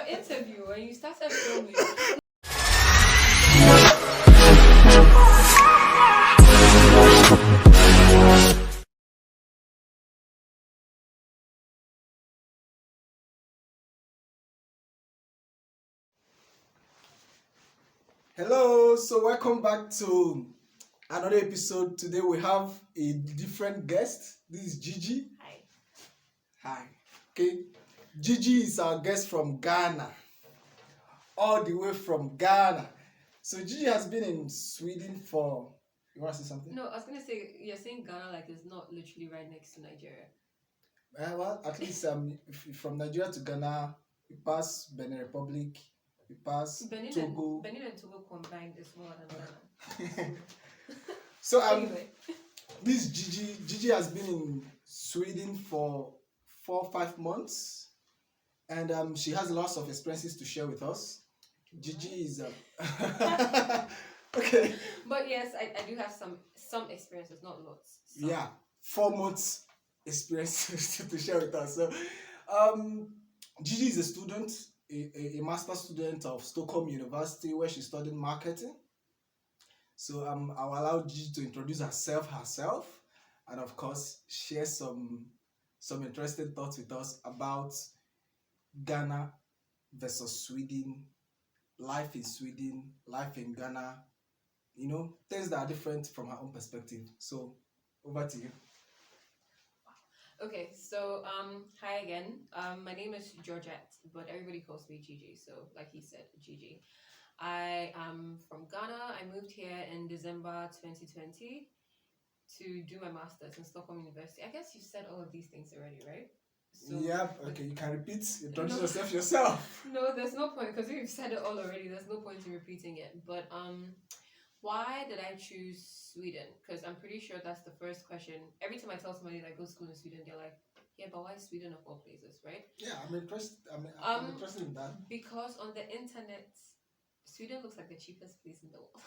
interview and you started filming. Hello, so welcome back to another episode. Today we have a different guest. This is Gigi. Hi. Hi. Okay, Gigi is our guest from Ghana, all the way from Ghana. So Gigi has been in Sweden for. You want to say something? No, I was gonna say you're saying Ghana like it's not literally right next to Nigeria. Well, at least from Nigeria to Ghana, we pass Benin Republic, we pass Togo. Benin and Togo combined is more than Ghana. So Anyway. this Gigi has been in Sweden for 4 or 5 months, and she has lots of experiences to share with us. Gigi is okay. But yes, I do have some experiences, not lots. Some. Yeah, 4 months experiences to share with us. So Gigi is a student, a master student of Stockholm University, where she studied marketing. So I'll allow Gigi to introduce herself, and of course share some interesting thoughts with us about Ghana versus Sweden, life in Sweden, life in Ghana. You know, things that are different from her own perspective. So over to you. Okay, so hi again. My name is Georgette, but everybody calls me Gigi. So like he said, Gigi. I am from Ghana. I moved here in December 2020 to do my master's in Stockholm University. I guess you said all of these things already, right? So, yeah, okay, you can repeat. Introduce yourself. No, there's no point because you've said it all already. There's no point in repeating it. But why did I choose Sweden? Because I'm pretty sure that's the first question. Every time I tell somebody that I go to school in Sweden, they're like, yeah, but why Sweden of all places, right? Yeah, I'm interested. I'm interested in that. Because on the internet, Sweden looks like the cheapest place in the world.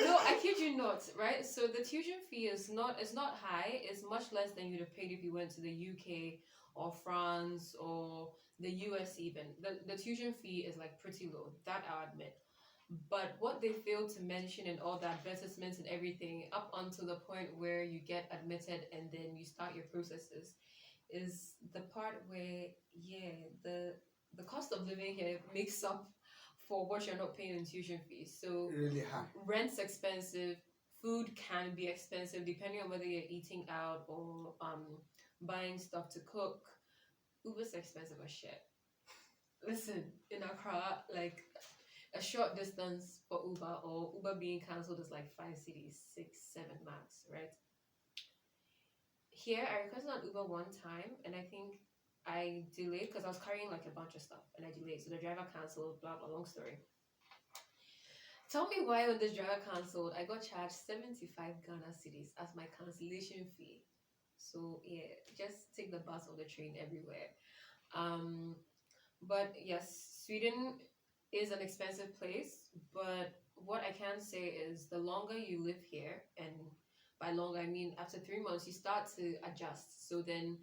No, I kid you not, right? So the tuition fee is not high. It's much less than you'd have paid if you went to the UK or France or the US even. The tuition fee is like pretty low, that I'll admit. But what they failed to mention in all the advertisements and everything, up until the point where you get admitted and then you start your processes, is the part where, the cost of living here makes up for what you're not paying in tuition fees. So really high. Rent's expensive, food can be expensive depending on whether you're eating out or buying stuff to cook. Uber's expensive as shit. Listen, in Accra, like a short distance for Uber or Uber being cancelled is like 5 cities, 6, 7 max, right? Here, I requested on Uber one time and I think I delayed because I was carrying like a bunch of stuff and I delayed. So the driver cancelled, blah, blah, long story. Tell me why when this driver cancelled, I got charged 75 Ghana cedis as my cancellation fee. So yeah, just take the bus or the train everywhere. But yes, Sweden is an expensive place, but what I can say is the longer you live here, and by longer I mean after 3 months, you start to adjust. So then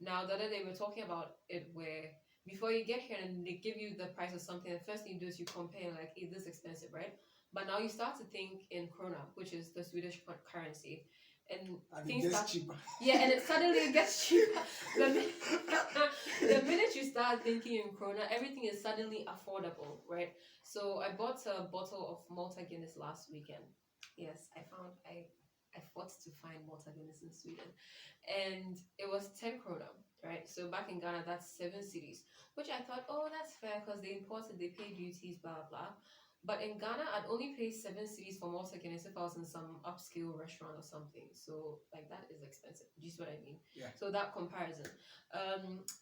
now the other day we were talking about it where before you get here and they give you the price of something, the first thing you do is you compare like, hey, this is expensive, right? But now you start to think in krona, which is the Swedish currency. And things start cheaper. Yeah, and it suddenly gets cheaper. The minute you start thinking in krona, everything is suddenly affordable, right? So I bought a bottle of Malta Guinness last weekend. Yes, I fought to find Malta Guinness in Sweden, and it was 10 krona, right? So back in Ghana, that's 7 cities, which I thought, oh, that's fair because they imported, they pay duties, blah blah. But in Ghana, I'd only pay 7 cities for Malta Guinness if I was in some upscale restaurant or something. So like that is expensive. Do you see what I mean? Yeah. So that comparison.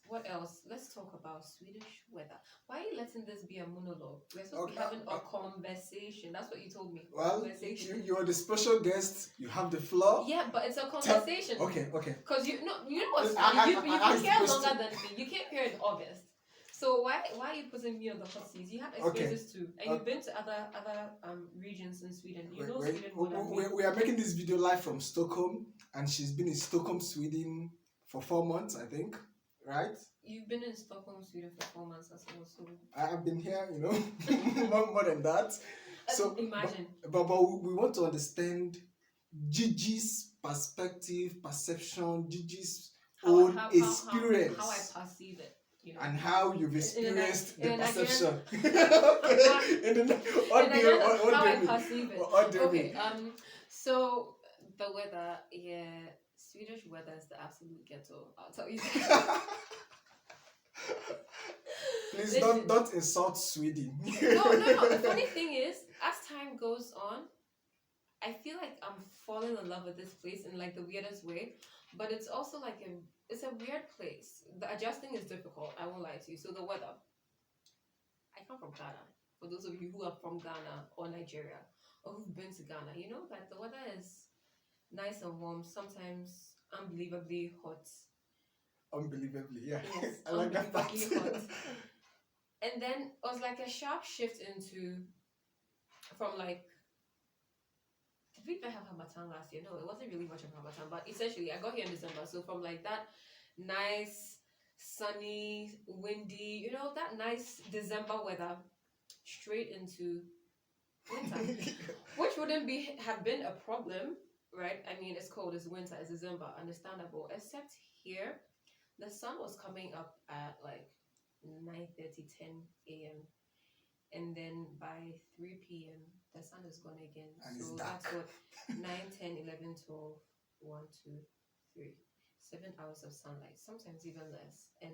What else? Let's talk about Swedish weather. Why are you letting this be a monologue? We're supposed to be having a conversation. That's what you told me. Well, you're the special guest. You have the floor. Yeah, but it's a conversation. Okay. Because you know what's funny? You came here longer than me. You came here in August. So why are you putting me on the hot seat? You have experiences too, and you've been to other regions in Sweden. You know Sweden more than me. We are making this video live from Stockholm, and she's been in Stockholm, Sweden for 4 months, I think. right? You've been in Stockholm, Sweden for 4 months as well, so I've been here, more than that. So, imagine but we want to understand Gigi's perspective, perception, Gigi's own how experience, I perceive it, and how you've experienced the in a perception. Nigerian, In the, in Nigerian, how I perceive it. What do you Okay, mean? so the weather, yeah, Swedish weather is the absolute ghetto. I'll tell you that. Please Listen, don't insult Sweden. no. The funny thing is, as time goes on, I feel like I'm falling in love with this place in like the weirdest way, but it's also like it's a weird place. The adjusting is difficult. I won't lie to you. So the weather. I come from Ghana. For those of you who are from Ghana or Nigeria or who've been to Ghana, you know that the weather is nice and warm. Sometimes unbelievably hot. Unbelievably, yeah. Yes, I like that part. unbelievably hot. And then it was like a sharp shift from like, did we even have Hamatan last year? No, it wasn't really much of Hamatan, but essentially I got here in December. So from like that nice, sunny, windy, that nice December weather straight into winter. Which wouldn't have been a problem, right? I mean, it's cold, it's winter, it's December, understandable. Except here, the sun was coming up at like 9:30, 10 a.m. And then by 3 p.m., the sun is gone again. And so that's what 9, 10, 11, 12, 1, 2, 3, 7 hours of sunlight, sometimes even less. And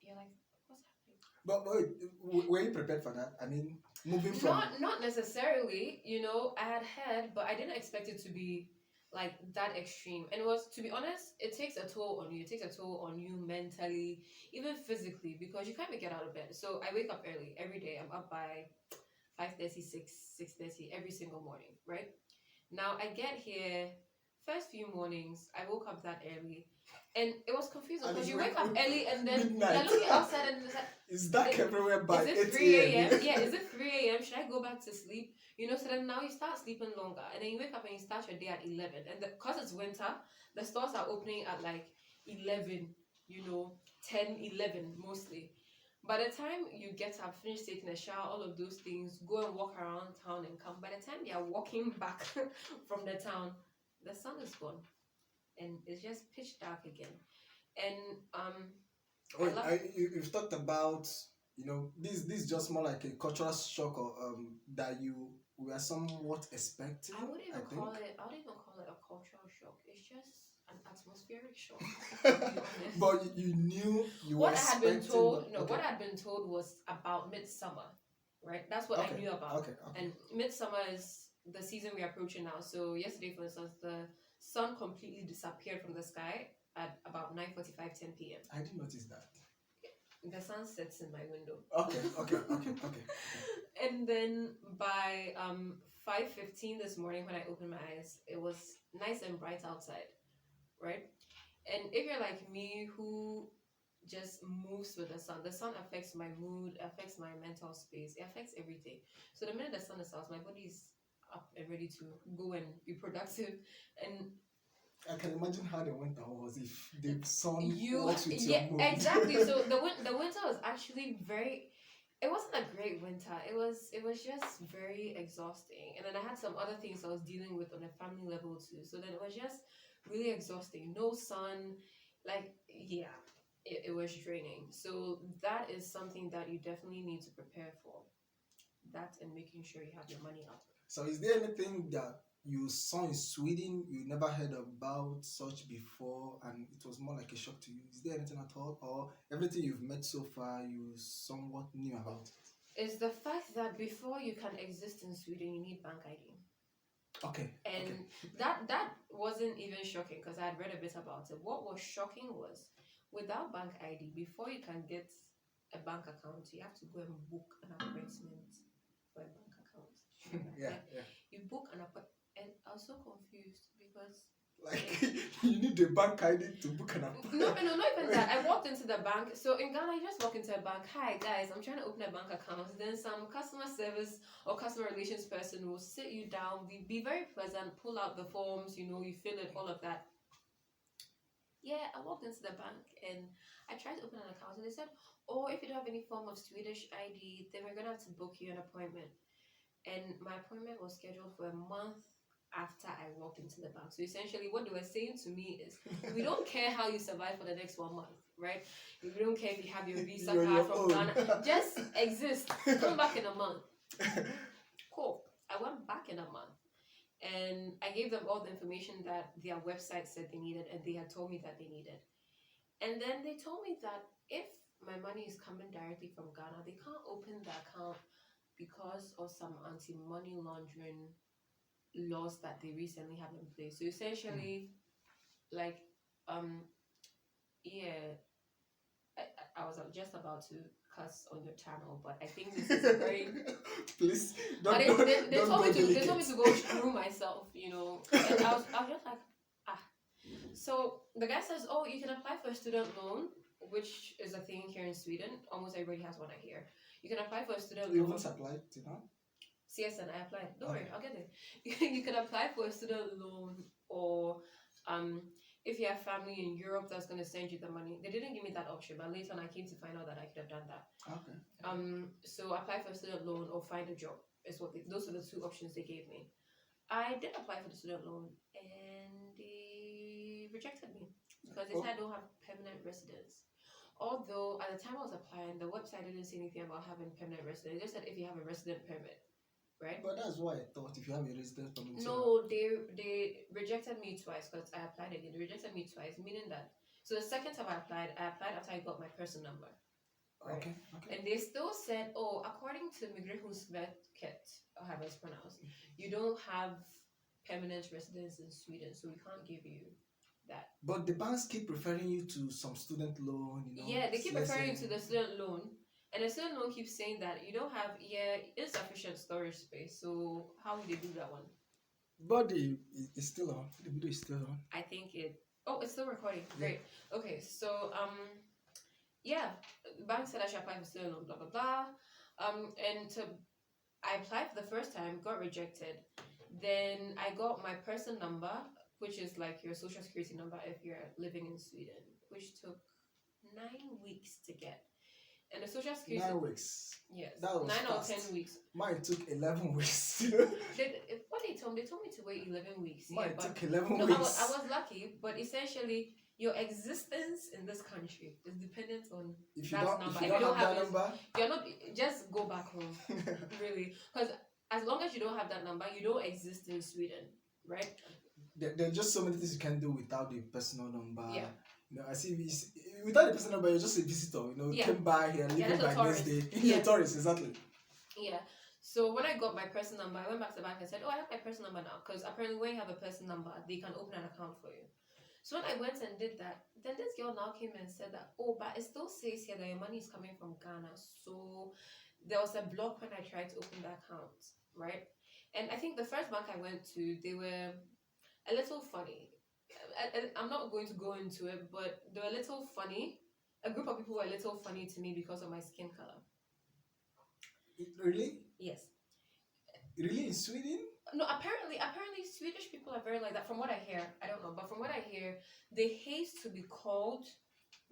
you're like, what's happening? But wait, were you prepared for that? I mean, moving from Not necessarily, I had heard, but I didn't expect it to be like that extreme. And it was, to be honest, it takes a toll on you. It takes a toll on you mentally, even physically, because you can't even get out of bed. So I wake up early every day. I'm up by 5:30, 6:30 every single morning, right? Now I get here, first few mornings, I woke up that early. And it was confusing because you wake up early and then you're looking outside and it's like, it's dark everywhere by is 8 it 3 a.m. a.m.? Yeah, is it 3 a.m.? Should I go back to sleep? So then now you start sleeping longer and then you wake up and you start your day at 11. And because it's winter, the stores are opening at like 11, 10, 11 mostly. By the time you get up, finish taking a shower, all of those things, go and walk around town and come. By the time you're walking back from the town, the sun is gone. And it's just pitch dark again. And you've talked about this is just more like a cultural shock or that you were somewhat expecting. I wouldn't even call it a cultural shock. It's just an atmospheric shock. But you knew you what were I had been expecting. told. Okay. No, what I had been told was about midsummer, right? That's what I knew about. Okay. And midsummer is the season we're approaching now. So yesterday, for instance, the sun completely disappeared from the sky at about 9:45, 10 p.m. I didn't notice that. The sun sets in my window. Okay. And then by 5:15 this morning when I opened my eyes, it was nice and bright outside, right? And if you're like me who just moves with the sun affects my mood, affects my mental space, it affects everything. So the minute the sun is out, my body is up and ready to go and be productive. And I can imagine how the winter was if the sun works with yeah, your mood. exactly. So the winter was actually it wasn't a great winter. It was just very exhausting. And then I had some other things I was dealing with on a family level too. So then it was just really exhausting. No sun, it was draining. So that is something that you definitely need to prepare for. That and making sure you have your money up. So is there anything that you saw in Sweden you never heard about such before and it was more like a shock to you? Is there anything at all? Or everything you've met so far you somewhat knew about it? It's the fact that before you can exist in Sweden, you need bank ID. Okay. And that wasn't even shocking because I had read a bit about it. What was shocking was without bank ID, before you can get a bank account, you have to go and book an appointment for a bank account. Yeah. You book an appointment. And I was so confused because you need a bank ID to book an appointment. No, not even that. I walked into the bank. So in Ghana, you just walk into a bank. Hi guys, I'm trying to open a bank account. Then some customer service or customer relations person will sit you down, be very pleasant, pull out the forms, you fill it, all of that. Yeah, I walked into the bank and I tried to open an account and they said, oh, if you don't have any form of Swedish ID, then we're gonna have to book you an appointment. And my appointment was scheduled for a month after I walked into the bank. So essentially, what they were saying to me is, we don't care how you survive for the next 1 month, right? We don't care if you have your visa You're on card your from own. Ghana. Just exist. Come back in a month. Cool. I went back in a month. And I gave them all the information that their website said they needed and they had told me that they needed. And then they told me that if my money is coming directly from Ghana, they can't open the account because of some anti-money laundering laws that they recently have in place. So essentially, like, um, yeah, I was just about to cuss on your channel, but I think this is a very. Please But don't, they don't told go me to delicate. go screw myself, you know. And I was just like, ah. So the guy says, oh, you can apply for a student loan, which is a thing here in Sweden. Almost everybody has one, I hear. You can apply for a student You loan. haven't applied, you know? CSN, I applied. Don't Okay. worry, I'll get there. You can apply for a student loan, or if you have family in Europe that's going to send you the money. They didn't give me that option, but later on I came to find out that I could have done that. Okay. So apply for a student loan or find a job is what those are the two options they gave me. I did apply for the student loan and they rejected me because they said I don't have permanent residence. Although at the time I was applying, the website didn't say anything about having permanent residence. They just said if you have a resident permit, right? But that's why I thought if you have a residence permit. No, they rejected me twice because I applied again. They rejected me twice, meaning that so the second time I applied after I got my person number. Right? Okay. And they still said, oh, according to Migrationsverket, or however it's pronounced, you don't have permanent residence in Sweden, so we can't give you that. But the banks keep referring you to some student loan, you know. Yeah, they keep CSN. referring to the student loan. And the student loan keeps saying that you don't have insufficient storage space. So how would they do that one? But it's still on. The video is still on. I think it's still recording. Great. Okay, so yeah, the bank said I should apply for student loan, blah blah blah. I applied for the first time, got rejected. Then I got my person number, which is like your social security number if you're living in Sweden, which took 9 weeks to get. And the social security 9 weeks. Yes. That was 9 fast. or 10 weeks. Mine took 11 weeks. What they told me to wait 11 weeks. Mine Yeah, took 11 no, weeks. I was lucky, but essentially your existence in this country is dependent on If you that don't, number. if you don't have that number, you're not, just go back home. Really, because as long as you don't have that number, you don't exist in Sweden, right? there are just so many things you can do without the personal number. Yeah. You know, I see without the personal number, you're just a visitor. You know, came by here, living that's a by next tourist. day. Yeah. You're a tourist, exactly. Yeah. So when I got my person number, I went back to the bank and said, "Oh, I have my person number now." Because apparently, when you have a person number, they can open an account for you. So when I went and did that, then this girl now came and said that, "Oh, but it still says here that your money is coming from Ghana." So there was a block when I tried to open the account, right? And I think the first bank I went to, they were a little funny. I'm not going to go into it, but they were a little funny. A group of people were a little funny to me because of my skin color. Really? Yes. Really in Sweden? No, apparently Swedish people are very like that. From what I hear, I don't know, but from what I hear, they hate to be called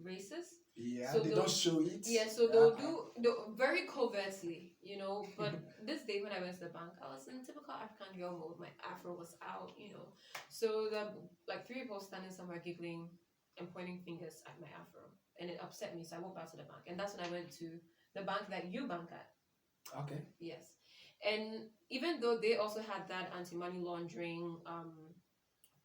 racist. Yeah, So they don't show it. Yeah, so they'll do very covertly, you know. But this day when I went to the bank, I was in typical African girl mode. My afro was out, you know. So the like 3 people standing somewhere giggling and pointing fingers at my afro, and it upset me. So I went back to the bank, and that's when I went to the bank that you bank at. Okay. Yes. And even though they also had that anti-money laundering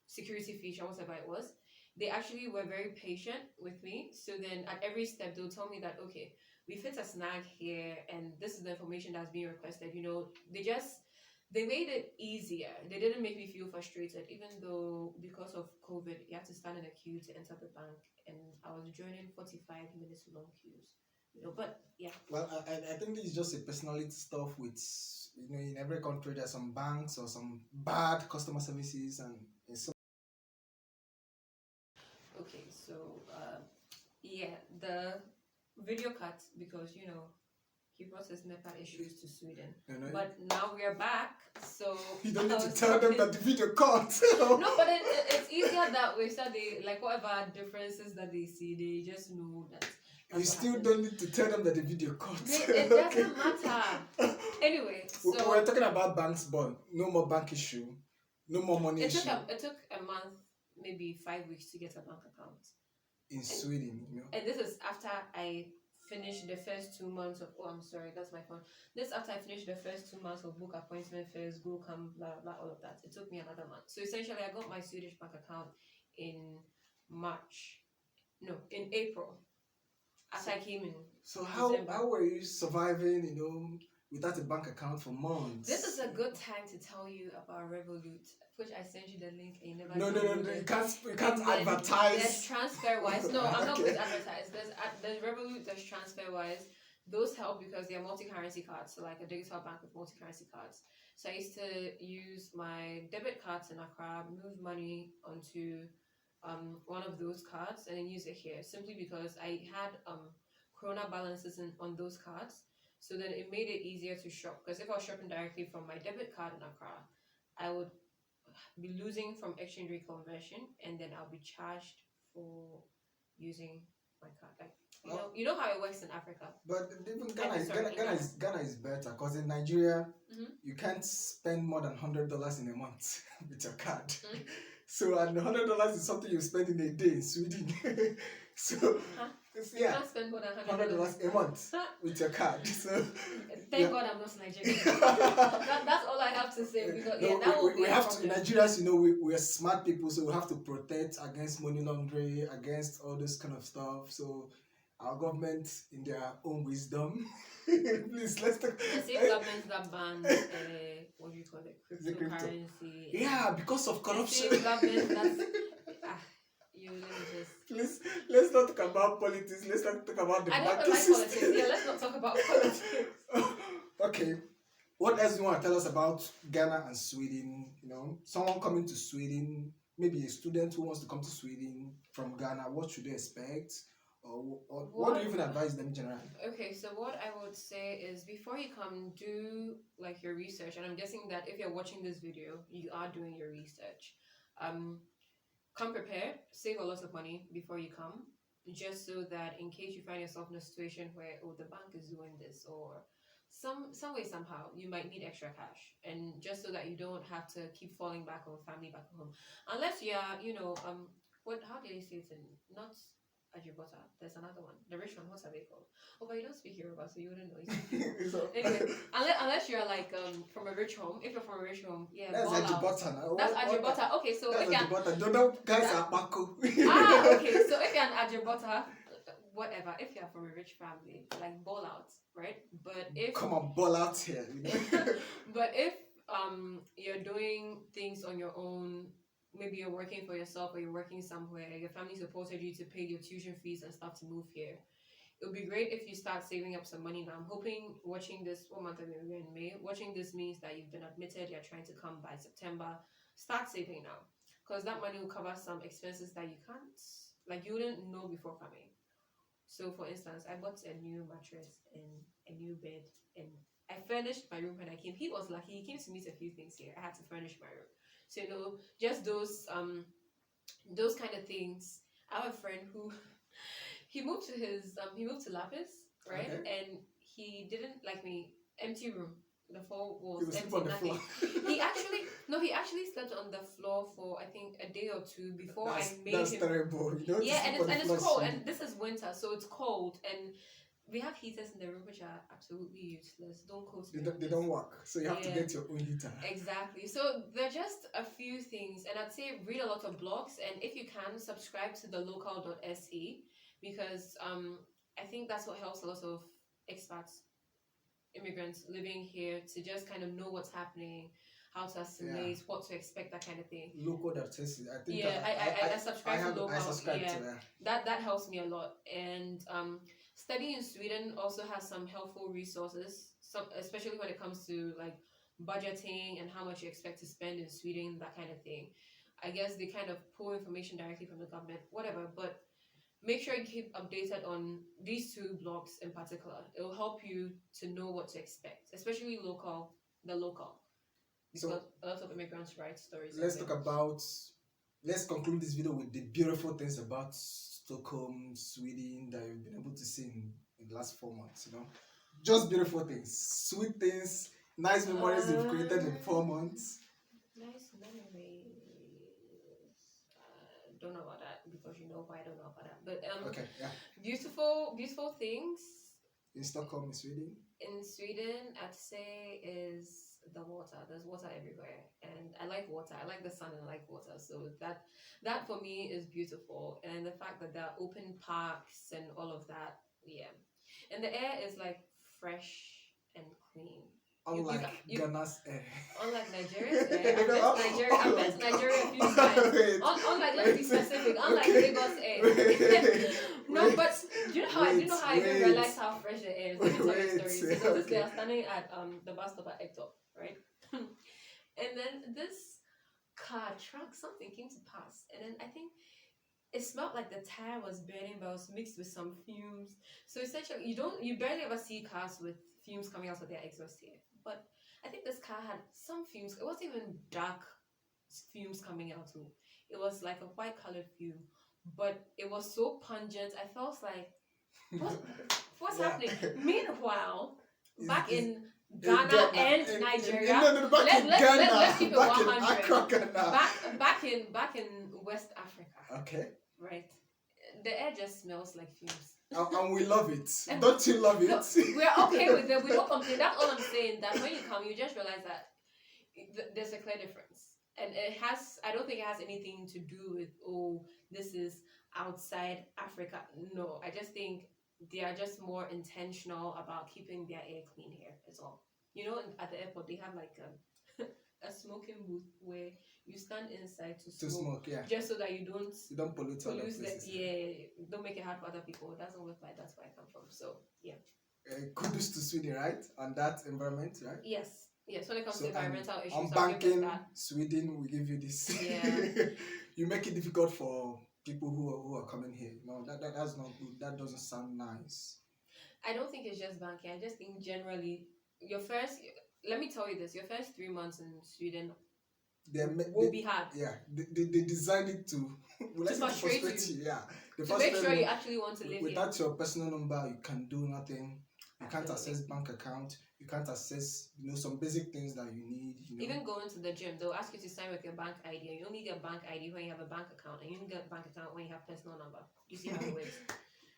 security feature, whatever it was, they actually were very patient with me. So then at every step, they'll tell me that, okay, we've hit a snag here and this is the information that's being requested. You know, they made it easier. They didn't make me feel frustrated, even though because of COVID, you had to stand in a queue to enter the bank. And I was joining 45 minutes long queues. You know, but yeah. Well, I think this is just a personality stuff with, you know, in every country there's some banks or some bad customer services and so. Okay, so yeah, the video cut because you know he brought his Nepal issues to Sweden, but now we are back. So you don't need to tell them that the video cut. No, but easier that way. So they like whatever differences that they see, they just know that. You still don't need to tell them that the video cut. It doesn't matter. Anyway, so we're talking about banks bond. No more bank issue. No more money issue. It took a month, maybe 5 weeks to get a bank account in Sweden. You know. And this is after I finished the first 2 months of. Oh, I'm sorry, that's my phone. This after I finished the first 2 months of book appointment first, go come, blah blah, all of that. It took me another month. So essentially, I got my Swedish bank account in April. After I came in. So how were you surviving? You know, without a bank account for months? This is a good time to tell you about Revolut, which I sent you the link and you never. No. You can't advertise. There's TransferWise. No, I'm not going to advertise. There's Revolut. There's TransferWise. Those help because they are multi-currency cards, so like a digital bank with multi-currency cards. So I used to use my debit cards in Accra, move money onto one of those cards, and then use it here simply because I had krona balances on those cards. So then it made it easier to shop because if I was shopping directly from my debit card in Accra, I would be losing from exchange rate conversion, and then I'll be charged for using my card. Like you know how it works in Africa. But even Ghana is better because in Nigeria you can't spend more than $100 in a month with your card. Mm-hmm. So and $100 is something you spend in a day in Sweden. So. You can't spend more than $100 a month with your card. So thank God I'm not Nigerian. That's all I have to say because that will be have to. Nigerians, you know, we are smart people, so we have to protect against money laundering, against all this kind of stuff. So our government, in their own wisdom, please let's talk. The same government that banned what do you call it, cryptocurrency. Yeah, because of corruption. The same government that's Please, let's not talk about politics. Let's not talk about the banking system. Politics. Yeah, let's not talk about politics. Okay. What else do you want to tell us about Ghana and Sweden? You know, someone coming to Sweden, maybe a student who wants to come to Sweden from Ghana, what should they expect? Or what do you even advise them generally? Okay, so what I would say is before you come, do like your research. And I'm guessing that if you're watching this video, you are doing your research. Come prepared, save a lot of money before you come, just so that in case you find yourself in a situation where the bank is doing this or some way somehow you might need extra cash, and just so that you don't have to keep falling back on family back home, unless you are how do you say it in not Ajibota? There's another one, the rich one. What are they called? Oh, but you don't speak Yoruba, so you wouldn't know. Anyway, unless you're like from a rich home. If you're from a rich home, yeah, that's Ajibota now. That's Ajibota. Okay, so that's Ajibota. Those guys are Bako. Okay, so if you're an Ajibota, whatever. If you're from a rich family, like ball out, right? But if come on, ball out here. You know? But if you're doing things on your own. Maybe you're working for yourself or you're working somewhere, your family supported you to pay your tuition fees and stuff to move here. It would be great if you start saving up some money now. I'm hoping watching this, what month are we in? May? Watching this means that you've been admitted, you're trying to come by September. Start saving now. Because that money will cover some expenses that you you wouldn't know before coming. So for instance, I bought a new mattress and a new bed and I furnished my room when I came. He was lucky. He came to meet a few things here. I had to furnish my room. So just those kind of things. I have a friend who he moved to Lapis, right? Okay. And he didn't like me. Empty room, the 4 walls, empty, nothing. He actually slept on the floor for I think a day or two before I made him. That's terrible. Yeah, and it's cold, and this is winter, so it's cold and. We have heaters in the room which are absolutely useless. Don't quote me. They don't work. So you have to get your own heater. Exactly. So there are just a few things. And I'd say read a lot of blogs. And if you can, subscribe to the local.se because I think that's what helps a lot of expats, immigrants living here to just kind of know what's happening, how to assimilate, what to expect, that kind of thing. Local.se. I think I subscribe to local. I subscribe to that. That helps me a lot. And studying in Sweden also has some helpful resources, especially when it comes to like budgeting and how much you expect to spend in Sweden, that kind of thing. I guess they kind of pull information directly from the government, whatever, but make sure you keep updated on these 2 blogs in particular. It will help you to know what to expect, especially the local. Because a lot of immigrants write stories. Let's talk about let's conclude this video with the beautiful things about Stockholm, Sweden that you've been able to see in the last 4 months. Just beautiful things, sweet things, nice memories you've created in 4 months. Nice memories. Don't know about that because you know why I don't know about that. But Okay, yeah. beautiful things In Stockholm, in Sweden. in Sweden, I'd say is the water. There's water everywhere, and I like water. I like the sun and I like water. So that for me is beautiful, and the fact that there are open parks and all of that, yeah. And the air is like fresh and clean. Unlike Ghana's air. Unlike Nigeria's air. I've been to Nigeria a few times. Unlike, let's be specific, unlike Lagos air. No, but do you know how I even realized how fresh the air is? Let me tell you a story. So this day I was standing at the bus stop at Hector, right? And then this truck, something came to pass. And then I think it smelled like the tire was burning, but it was mixed with some fumes. So essentially, you barely ever see cars with fumes coming out of their exhaust here. But I think this car had some fumes. It wasn't even dark fumes coming out too. It was like a white colored fume, but it was so pungent. I felt like, what's happening? Meanwhile, back in Ghana and Nigeria, let's keep it 100. Back in West Africa. Okay. Right. The air just smells like fumes. And we love it. Don't you love it? No, we're okay with it. We don't complain. That's all I'm saying. That when you come, you just realize that there's a clear difference. And I don't think it has anything to do with, this is outside Africa. No, I just think they are just more intentional about keeping their air clean here. That's all. At the airport, they have like a smoking booth where you stand inside to smoke, yeah. just so that you don't pollute other places. Don't make it hard for other people. It doesn't work like that's where I come from. So yeah. Kudos to Sweden, right? On that environment, right? Yes. When it comes to environmental issues, on banking, Sweden will give you this. Yeah. You make it difficult for people who are coming here. No, that's not good. That doesn't sound nice. I don't think it's just banking. I just think generally let me tell you this, your first 3 months in Sweden will be hard. Yeah, they designed it to frustrate you. Yeah, to make sure you actually want to live without here. Your personal number, you can do nothing. You can't access bank account. You can't access some basic things that you need. Even going to the gym, they'll ask you to sign with your bank ID, and you only get bank ID when you have a bank account, and you only get bank account when you have personal number. You see how it works.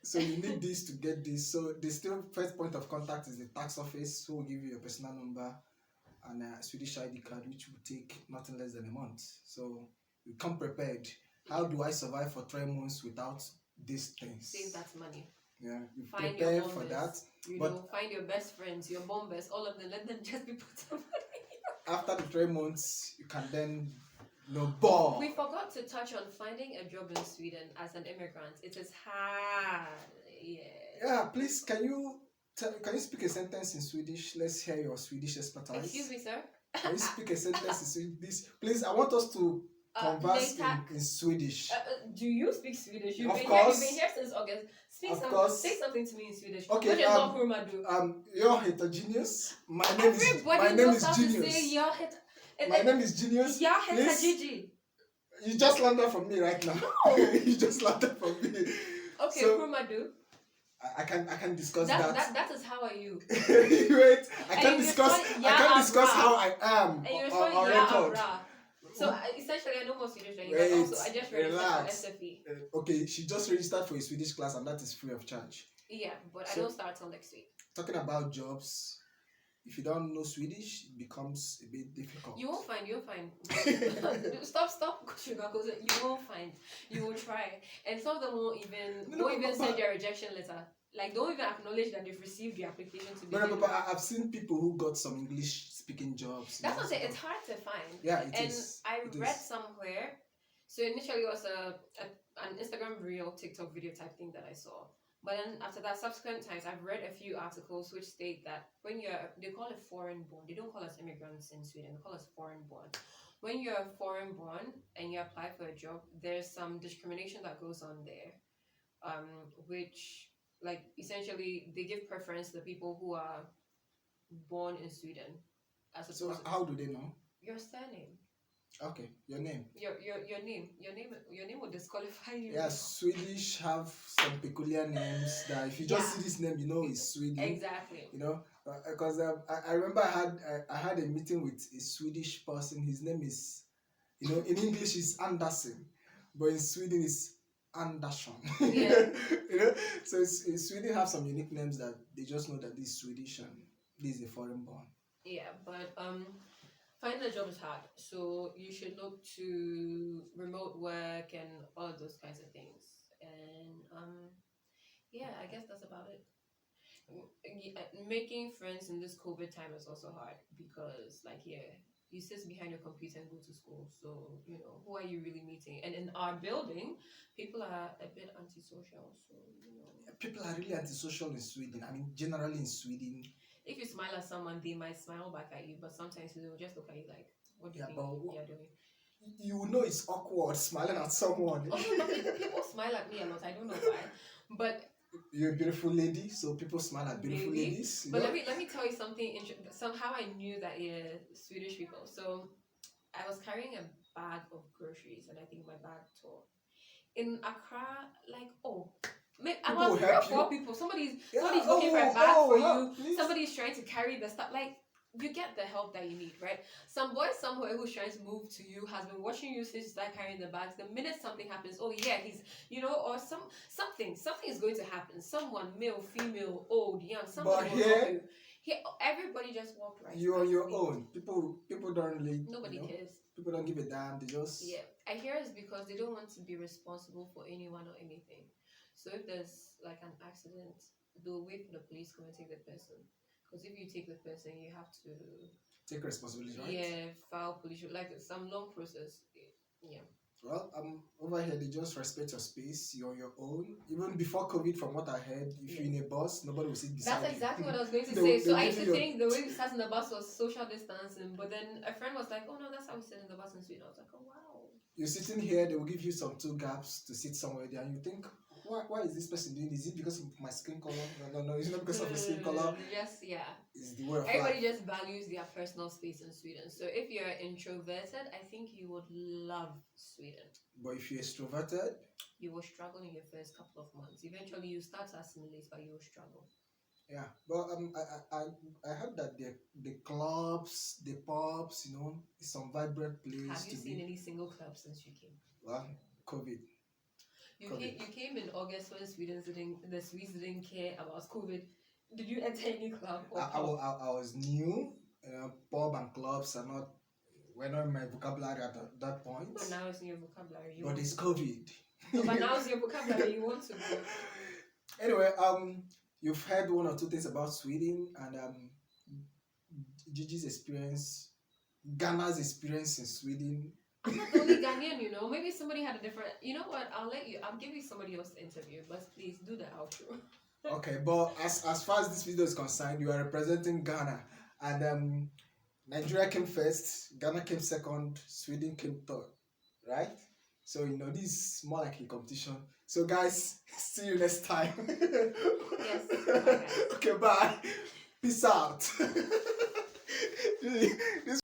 So you need this to get this. So the first point of contact is the tax office, who will give you your personal number and a Swedish ID card, which will take nothing less than a month. So you come prepared. How do I survive for 3 months without these things? Save that money. Yeah, you find prepare your for that. Find your best friends, your bombers, all of them. Let them just be put on money. After the 3 months, you can then ball. We forgot to touch on finding a job in Sweden as an immigrant. It is hard. Yeah, please, can you speak a sentence in Swedish? Let's hear your Swedish expertise. Excuse me, sir. Can you speak a sentence in Swedish? Please, I want us to converse in Swedish. Do you speak Swedish? You've been here since August. Say something to me in Swedish. Okay. What does Hurma do? You're heterogeneous. My name is Genius. My name is Genius. Please, you just landed from me right now. No. You just landed from me. Okay, so, Hurma do. I can discuss that. That is how are you. Wait, I can discuss how I am on record. So essentially, I know more Swedish than you, but also I just registered for SFE. Okay, she just registered for a Swedish class, and that is free of charge. Yeah, but I don't start till next week. Talking about jobs, if you don't know Swedish, it becomes a bit difficult. You won't find. Stop sugarcoating. You won't find. You will try, and some of them won't even send their rejection letter. Like, don't even acknowledge that they've received the application to be. But I've seen people who got some English-speaking jobs. That's what I'm saying. It's hard to find. Yeah, it is. And I read somewhere. So initially, it was an Instagram reel, TikTok video type thing that I saw. But then after that, subsequent times, I've read a few articles which state that they call it foreign born. They don't call us immigrants in Sweden. They call us foreign born. When you're foreign born and you apply for a job, there's some discrimination that goes on there, which, like, essentially they give preference to the people who are born in Sweden. So how do they know? Your surname. Okay, your name. Your name will disqualify you. Yeah, Swedish have some peculiar names that if you just Yeah. see this name, you know it's Sweden. Exactly. You know, because I remember I had a meeting with a Swedish person. His name is, you know, in English is Anderson, but in Sweden is Andersson. Yeah. You know, so in Sweden have some unique names that they just know that this is Swedish and this is a foreign born. Yeah, but finding a job is hard, so you should look to remote work and all of those kinds of things. And yeah, I guess that's about it. Making friends in this COVID time is also hard because, like, yeah, you sit behind your computer and go to school. So, who are you really meeting? And in our building, people are a bit antisocial. So, People are really antisocial in Sweden. I mean, generally in Sweden. if you smile at someone, they might smile back at you, but sometimes they will just look at you like, what do you think you're doing? You know it's awkward smiling at someone. Oh, no, people smile at me a lot. I don't know why. But you're a beautiful lady, so people smile at beautiful ladies. But let me tell you something. Somehow I knew that Swedish people. So I was carrying a bag of groceries, and I think my bag tore. In Accra, like about 3 or 4 people. Somebody's looking for a bag for you. Please. Somebody's trying to carry the stuff. Like, you get the help that you need, right? Some boy somewhere who's trying to move to you has been watching you since you start carrying the bags. The minute something happens, oh yeah, he's or something is going to happen. Someone, male, female, old, young, somebody will help you. Here, everybody just walked right. You're on your own. People don't really. Nobody cares. People don't give a damn. They just. Yeah, I hear it's because they don't want to be responsible for anyone or anything. So if there's like an accident, they'll wait for the police to come and take the person. Because if you take the person, you have to take responsibility, right? Yeah, file police, like some long process. Yeah. Well, over here they just respect your space. You're on your own. Even before COVID, from what I heard, if you're in a bus, nobody will sit beside you. That's exactly what I was going to say. So I used to think the way we sat in the bus was social distancing, but then a friend was like, "Oh no, that's how we sit in the bus in Sweden." I was like, "Oh wow." You're sitting here, they will give you some 2 gaps to sit somewhere there, and you think, why is this person doing? Is it because of my skin color? No, it's not because of your skin color. Yes, yeah. It's the way of Everybody life. just values their personal space in Sweden. So if you're introverted, I think you would love Sweden. But if you're extroverted, you will struggle in your first couple of months. Eventually, you start to assimilate, but you will struggle. Yeah, but I heard that the clubs, the pubs, some vibrant place. Have you seen any single clubs since you came? Well, COVID. You came in August when the Swedes didn't care about COVID. Did you enter any club? I was new. Pub and clubs were not in my vocabulary at that point. But now it's in your vocabulary. But it's COVID. No, but now it's your vocabulary. You want to go. Anyway, you've heard 1 or 2 things about Sweden and Gigi's experience, Ghana's experience in Sweden. I'm not the only Ghanaian, Maybe somebody had a different. You know what? I'll give you somebody else to interview, but please do the outro. Okay, but as far as this video is concerned, you are representing Ghana, and Nigeria came first, Ghana came second, Sweden came third, right? So this is more like a competition. So guys, see you next time. Yes. Bye, guys. Okay, bye. Peace out. This